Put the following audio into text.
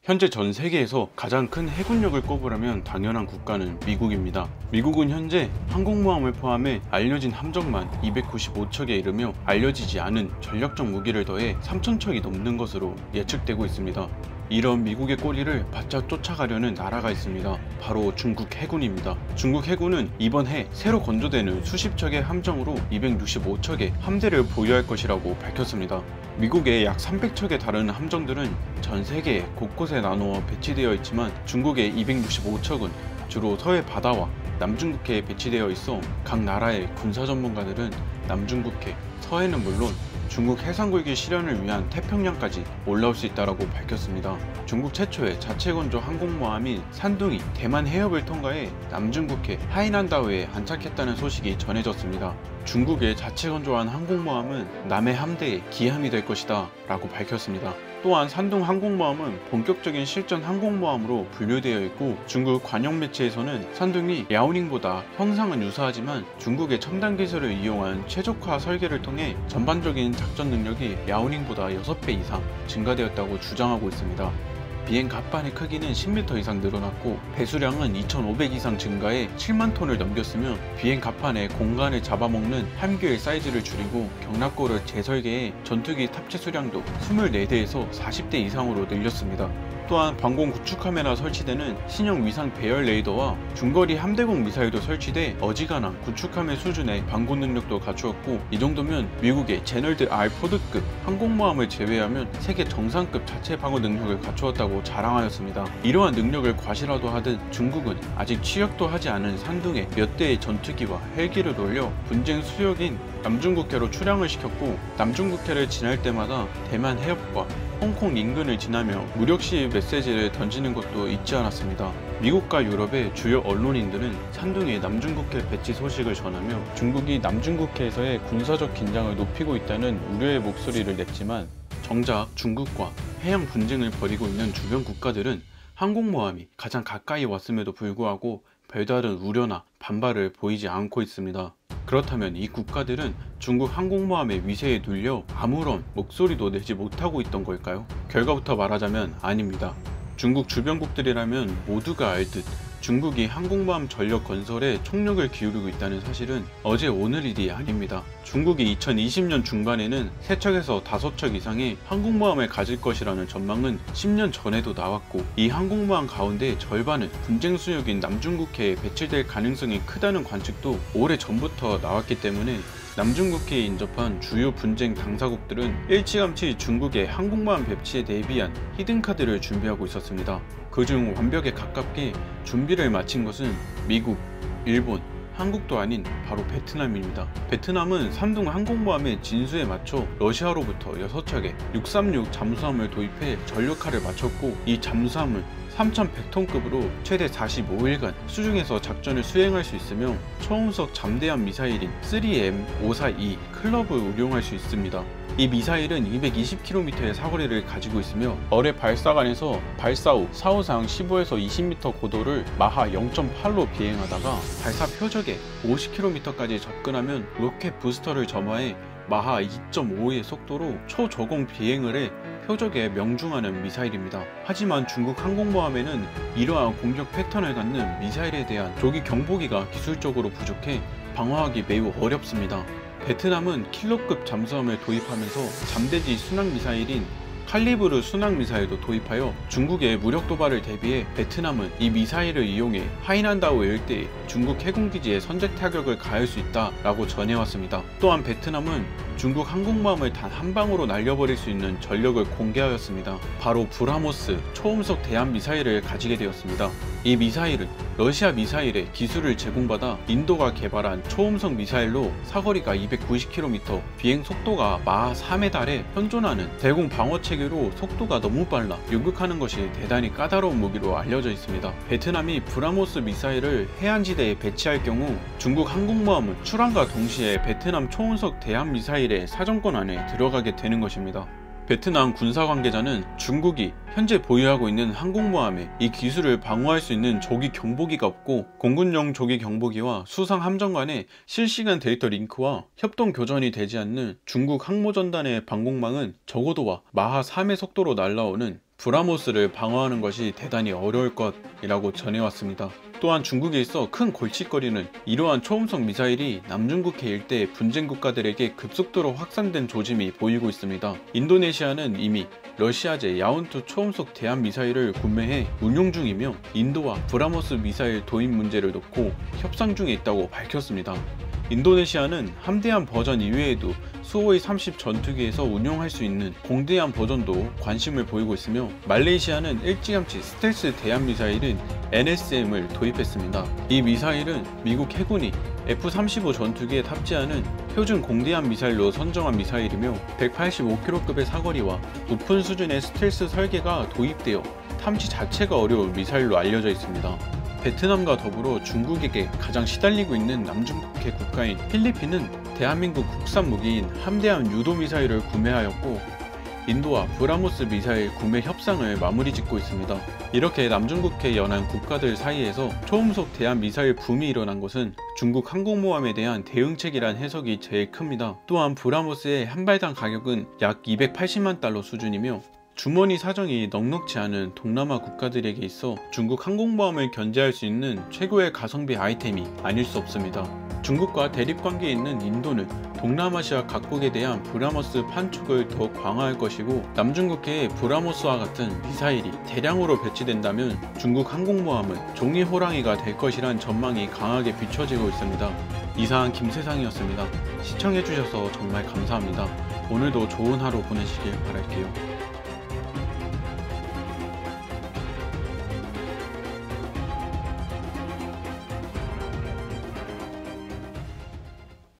현재 전 세계에서 가장 큰 해군력을 꼽으라면 당연한 국가는 미국입니다. 미국은 현재 항공모함을 포함해 알려진 함정만 295척에 이르며 알려지지 않은 전력적 무기를 더해 3,000척이 넘는 것으로 예측되고 있습니다. 이런 미국의 꼬리를 바짝 쫓아가려는 나라가 있습니다. 바로 중국 해군입니다. 중국 해군은 이번 해 새로 건조되는 수십 척의 함정으로 265척의 함대를 보유할 것이라고 밝혔습니다. 미국의 약 300척에 달하는 함정들은 전 세계 곳곳에 나누어 배치되어 있지만 중국의 265척은 주로 서해 바다와 남중국해에 배치되어 있어 각 나라의 군사 전문가들은 남중국해, 서해는 물론 중국 해상굴기 실현을 위한 태평양까지 올라올 수 있다고 밝혔습니다. 중국 최초의 자체 건조 항공모함인 산둥이 대만 해협을 통과해 남중국해 하이난다오에 안착했다는 소식이 전해졌습니다. 중국의 자체 건조한 항공모함은 남해 함대의 기함이 될 것이다 라고 밝혔습니다. 또한 산둥 항공모함은 본격적인 실전 항공모함으로 분류되어 있고 중국 관영 매체에서는 산둥이 랴오닝보다 형상은 유사하지만 중국의 첨단 기술을 이용한 최적화 설계를 통해 전반적인 작전 능력이 랴오닝보다 6배 이상 증가되었다고 주장하고 있습니다. 비행 갑판의 크기는 10m 이상 늘어났고 배수량은 2,500 이상 증가해 7만 톤을 넘겼으며 비행 갑판에 공간을 잡아먹는 함교의 사이즈를 줄이고 경납고를 재설계해 전투기 탑재 수량도 24대에서 40대 이상으로 늘렸습니다. 또한 방공 구축 카메라 설치되는 신형 위상 배열 레이더와 중거리 함대공 미사일도 설치돼 어지간한 구축함의 수준의 방공 능력도 갖추었고 이 정도면 미국의 제널드 R 포드급 항공모함을 제외하면 세계 정상급 자체 방어 능력을 갖추었다고 자랑하였습니다. 이러한 능력을 과시라도 하듯 중국은 아직 취역도 하지 않은 산둥에 몇 대의 전투기와 헬기를 돌려 분쟁 수역인 남중국해로 출항을 시켰고 남중국해를 지날 때마다 대만 해협과 홍콩 인근을 지나며 무력시 메시지를 던지는 것도 잊지 않았습니다. 미국과 유럽의 주요 언론인들은 산둥의 남중국해 배치 소식을 전하며 중국이 남중국해에서의 군사적 긴장을 높이고 있다는 우려의 목소리를 냈지만 정작 중국과 해양 분쟁을 벌이고 있는 주변 국가들은 항공모함이 가장 가까이 왔음에도 불구하고 별다른 우려나 반발을 보이지 않고 있습니다. 그렇다면 이 국가들은 중국 항공모함의 위세에 눌려 아무런 목소리도 내지 못하고 있던 걸까요? 결과부터 말하자면 아닙니다. 중국 주변국들이라면 모두가 알듯 중국이 항공모함 전력 건설에 총력을 기울이고 있다는 사실은 어제 오늘 일이 아닙니다. 중국이 2020년 중반에는 3척에서 5척 이상의 항공모함을 가질 것이라는 전망은 10년 전에도 나왔고 이 항공모함 가운데 절반은 분쟁 수역인 남중국해에 배치될 가능성이 크다는 관측도 오래 전부터 나왔기 때문에 남중국해에 인접한 주요 분쟁 당사국들은 일찌감치 중국의 항공모함 배치에 대비한 히든카드를 준비하고 있었습니다. 그중 완벽에 가깝게 준비를 마친 것은 미국, 일본, 한국도 아닌 바로 베트남입니다. 베트남은 산둥 항공모함의 진수에 맞춰 러시아로부터 6척의 636 잠수함을 도입해 전력화를 마쳤고 이 잠수함은 3,100톤급으로 최대 45일간 수중에서 작전을 수행할 수 있으며 초음속 잠대함 미사일인 3M542 클럽을 운용할 수 있습니다. 이 미사일은 220km의 사거리를 가지고 있으며 어뢰 발사관에서 발사 후 사후상 15에서 20m 고도를 마하 0.8로 비행하다가 발사 표적에 50km까지 접근하면 로켓 부스터를 점화해 마하 2.5의 속도로 초저공 비행을 해 표적에 명중하는 미사일입니다. 하지만 중국 항공모함에는 이러한 공격 패턴을 갖는 미사일에 대한 조기 경보기가 기술적으로 부족해 방어하기 매우 어렵습니다. 베트남은 킬러급 잠수함을 도입하면서 잠대지 순항미사일인 칼리브르 순항미사일도 도입하여 중국의 무력 도발을 대비해 베트남은 이 미사일을 이용해 하이난다오 일대에 중국 해군기지에 선제 타격을 가할 수 있다라고 전해왔습니다. 또한 베트남은 중국 항공모함을 단 한 방으로 날려버릴 수 있는 전력을 공개하였습니다. 바로 브라모스 초음속 대함 미사일을 가지게 되었습니다. 이 미사일은 러시아 미사일의 기술을 제공받아 인도가 개발한 초음속 미사일로 사거리가 290km, 비행 속도가 마하 3에 달해 현존하는 대공 방어 체계로 속도가 너무 빨라 요격하는 것이 대단히 까다로운 무기로 알려져 있습니다. 베트남이 브라모스 미사일을 해안지대에 배치할 경우 중국 항공모함은 출항과 동시에 베트남 초음속 대함 미사일의 사정권 안에 들어가게 되는 것입니다. 베트남 군사 관계자는 중국이 현재 보유하고 있는 항공모함에 이 기술을 방어할 수 있는 조기 경보기가 없고 공군용 조기 경보기와 수상 함정 간의 실시간 데이터 링크와 협동 교전이 되지 않는 중국 항모전단의 방공망은 적어도와 마하 3의 속도로 날아오는 브라모스를 방어하는 것이 대단히 어려울 것이라고 전해왔습니다. 또한 중국에 있어 큰 골칫거리는 이러한 초음속 미사일이 남중국해 일대 분쟁 국가들에게 급속도로 확산된 조짐이 보이고 있습니다. 인도네시아는 이미 러시아제 야온투 초음속 대함 미사일을 구매해 운용 중이며 인도와 브라모스 미사일 도입 문제를 놓고 협상 중에 있다고 밝혔습니다. 인도네시아는 함대함 버전 이외에도 수호의 30 전투기에서 운용할 수 있는 공대함 버전도 관심을 보이고 있으며 말레이시아는 일찌감치 스텔스 대함 미사일인 NSM을 도입했습니다. 이 미사일은 미국 해군이 F-35 전투기에 탑재하는 표준 공대함 미사일로 선정한 미사일이며 185km급의 사거리와 높은 수준의 스텔스 설계가 도입되어 탐지 자체가 어려운 미사일로 알려져 있습니다. 베트남과 더불어 중국에게 가장 시달리고 있는 남중국해 국가인 필리핀은 대한민국 국산 무기인 함대함 유도 미사일을 구매하였고 인도와 브라모스 미사일 구매 협상을 마무리 짓고 있습니다. 이렇게 남중국해 연안 국가들 사이에서 초음속 대함 미사일 붐이 일어난 것은 중국 항공모함에 대한 대응책이란 해석이 제일 큽니다. 또한 브라모스의 한 발당 가격은 약 280만 달러 수준이며 주머니 사정이 넉넉지 않은 동남아 국가들에게 있어 중국 항공모함을 견제할 수 있는 최고의 가성비 아이템이 아닐 수 없습니다. 중국과 대립관계에 있는 인도는 동남아시아 각국에 대한 브라모스 판촉을 더 강화할 것이고 남중국해에 브라모스와 같은 미사일이 대량으로 배치된다면 중국 항공모함은 종이 호랑이가 될 것이란 전망이 강하게 비춰지고 있습니다. 이상 김세상이었습니다. 시청해주셔서 정말 감사합니다. 오늘도 좋은 하루 보내시길 바랄게요.